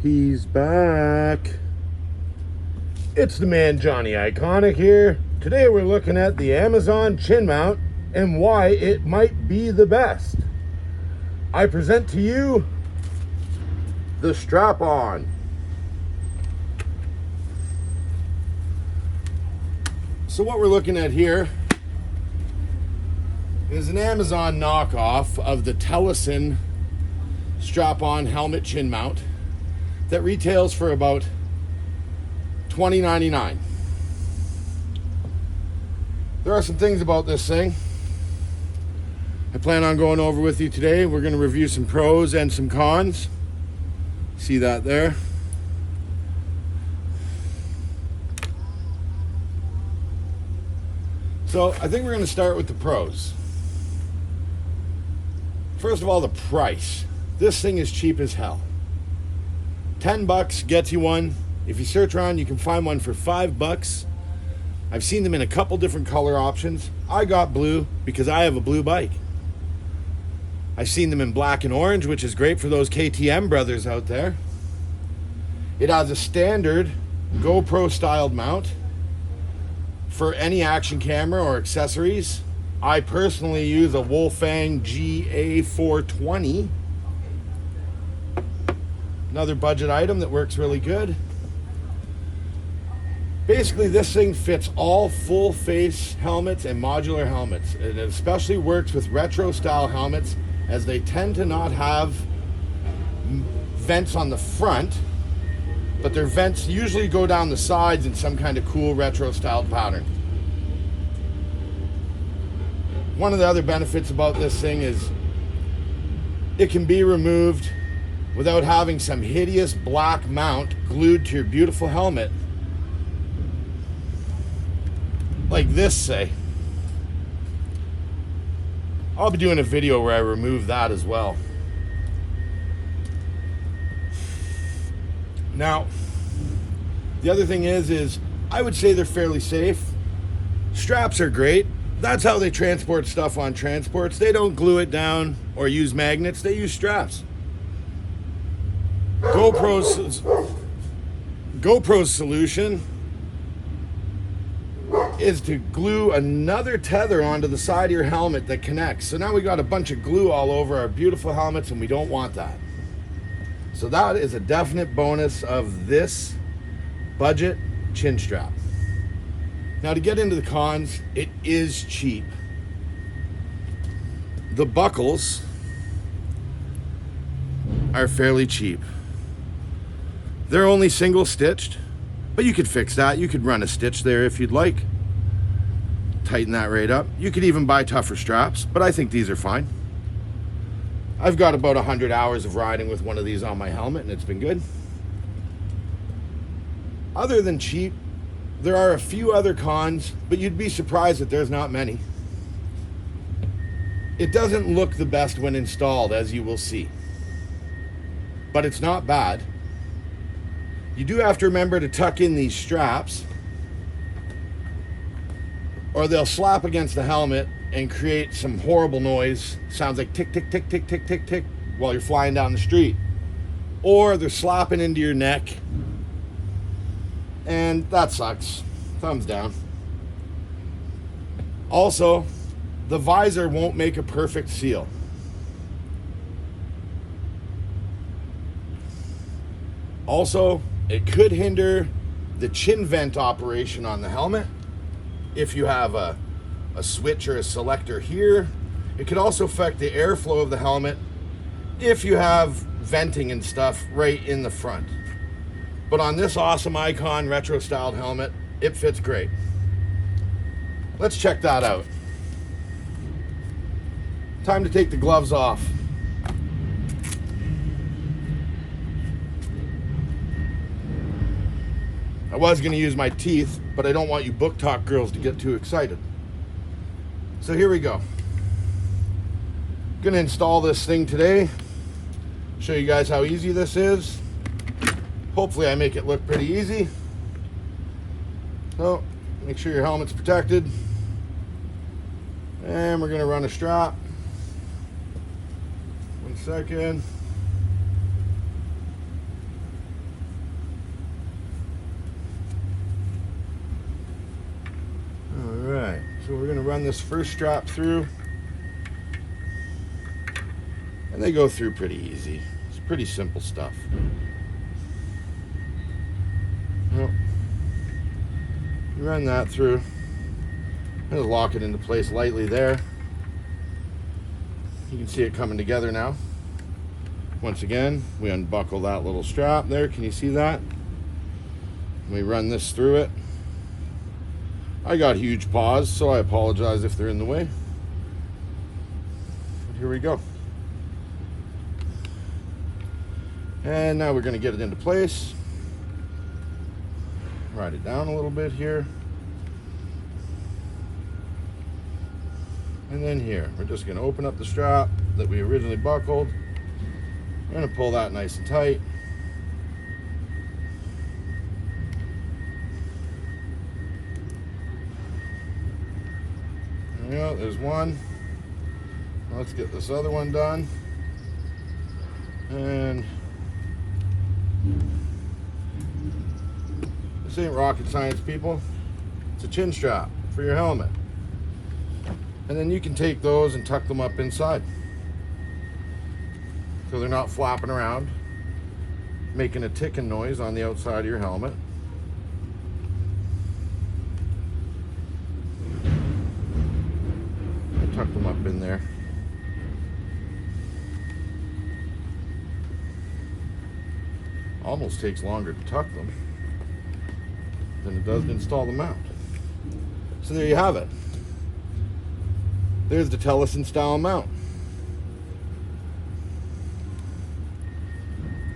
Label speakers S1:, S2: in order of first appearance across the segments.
S1: He's back. It's the man Johnny Iconic here. Today we're looking at the Amazon chin mount and why it might be the best. I present to you the strap-on. So what we're looking at here is an Amazon knockoff of the Tellison strap-on helmet chin mount that retails for about $20.99. There are some things about this thing I plan on going over with you today. We're going to review some pros and some cons. See that there? So I think we're going to start with the pros. First of all, the price. This thing is cheap as hell. $10 gets you one. If you search around, you can find one for $5. I've seen them in a couple different color options. I got blue because I have a blue bike. I've seen them in black and orange, which is great for those KTM brothers out there. It has a standard GoPro styled mount for any action camera or accessories. I personally use a Wolfang GA420. Another budget item that works really good. Basically, this thing fits all full face helmets and modular helmets. It especially works with retro style helmets, as they tend to not have vents on the front, but their vents usually go down the sides in some kind of cool retro styled pattern. One of the other benefits about this thing is it can be removed without having some hideous black mount glued to your beautiful helmet. Like this, say. I'll be doing a video where I remove that as well. Now, the other thing is I would say they're fairly safe. Straps are great. That's how they transport stuff on transports. They don't glue it down or use magnets. They use straps. GoPro's solution is to glue another tether onto the side of your helmet that connects. So now we got a bunch of glue all over our beautiful helmets, and we don't want that. So that is a definite bonus of this budget chin strap. Now, to get into the cons, it is cheap. The buckles are fairly cheap. They're only single stitched, but you could fix that. You could run a stitch there if you'd like. Tighten that right up. You could even buy tougher straps, but I think these are fine. I've got about 100 hours of riding with one of these on my helmet, and it's been good. Other than cheap, there are a few other cons, but you'd be surprised that there's not many. It doesn't look the best when installed, as you will see, but it's not bad. You do have to remember to tuck in these straps, or they'll slap against the helmet and create some horrible noise. Sounds like tick, tick, tick, tick, tick, tick, tick while you're flying down the street. Or they're slapping into your neck, and that sucks. Thumbs down. Also, the visor won't make a perfect seal. Also, it could hinder the chin vent operation on the helmet. If you have a switch or a selector here, it could also affect the airflow of the helmet if you have venting and stuff right in the front. But on this awesome Icon retro styled helmet, it fits great. Let's check that out. Time to take the gloves off. I was going to use my teeth, but I don't want you book talk girls to get too excited. So here we go. Going to install this thing today. Show you guys how easy this is. Hopefully I make it look pretty easy. So make sure your helmet's protected. And we're going to run a strap. 1 second. run this first strap through, and they go through pretty easy. It's pretty simple stuff. Well, you run that through, just lock it into place lightly there. You can see it coming together now. Once again, we unbuckle that little strap there. Can you see that? We run this through it. I got huge paws, so I apologize if they're in the way. But here we go. And now we're going to get it into place. Ride it down a little bit here. And then here, we're just going to open up the strap that we originally buckled. We're going to pull that nice and tight. There we go, there's one. Let's get this other one done. And this ain't rocket science, people. It's a chin strap for your helmet. And then you can take those and tuck them up inside, so they're not flapping around, making a ticking noise on the outside of your helmet. And tuck them up in there. Almost takes longer to tuck them than it does to install the mount. So there you have it. There's the Tellison style mount.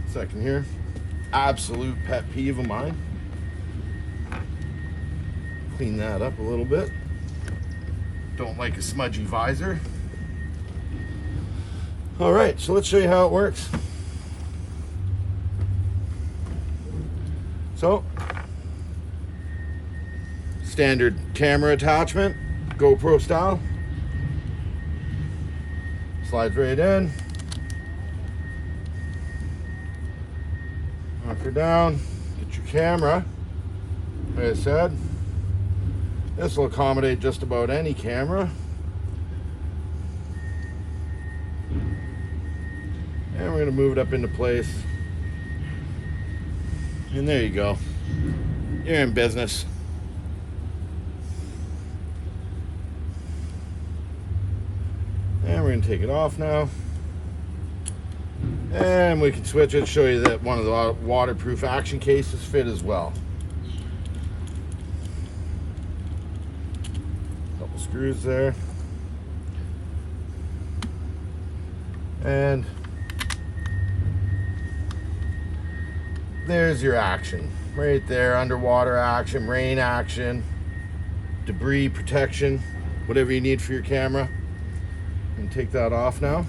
S1: Second here, absolute pet peeve of mine. Clean that up a little bit. Don't like a smudgy visor. All right, so let's show you how it works. So, standard camera attachment, GoPro style. Slides right in. Knock her down. Get your camera. Like I said, this will accommodate just about any camera. And we're going to move it up into place. And there you go. You're in business. And we're going to take it off now. And we can switch it, show you that one of the waterproof action cases fit as well. Couple screws there. And there's your action. Right there, underwater action, rain action, debris protection, whatever you need for your camera. And take that off now.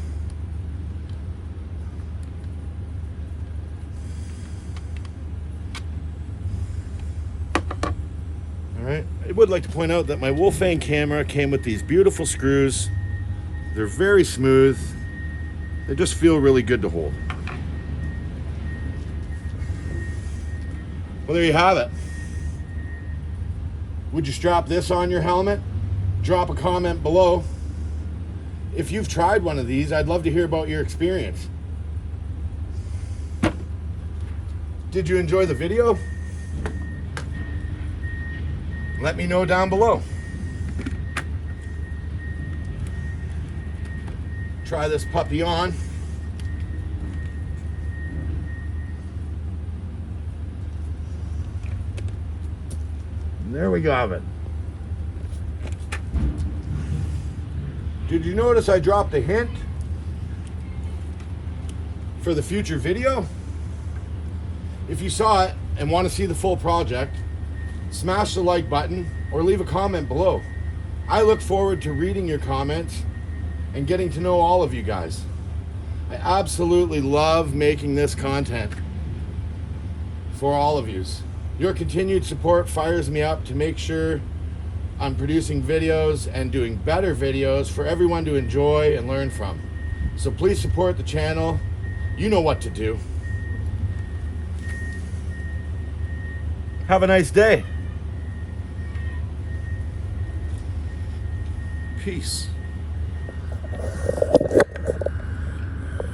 S1: All right, I would like to point out that my Wolfang camera came with these beautiful screws. They're very smooth. They just feel really good to hold. Well, there you have it. Would you strap this on your helmet? Drop a comment below. If you've tried one of these, I'd love to hear about your experience. Did you enjoy the video? Let me know down below. Try this puppy on. And there we go it. Did you notice I dropped a hint for the future video? If you saw it and want to see the full project, smash the like button or leave a comment below. I look forward to reading your comments and getting to know all of you guys. I absolutely love making this content for all of you. Your continued support fires me up to make sure I'm producing videos and doing better videos for everyone to enjoy and learn from. So please support the channel. You know what to do. Have a nice day.
S2: Peace.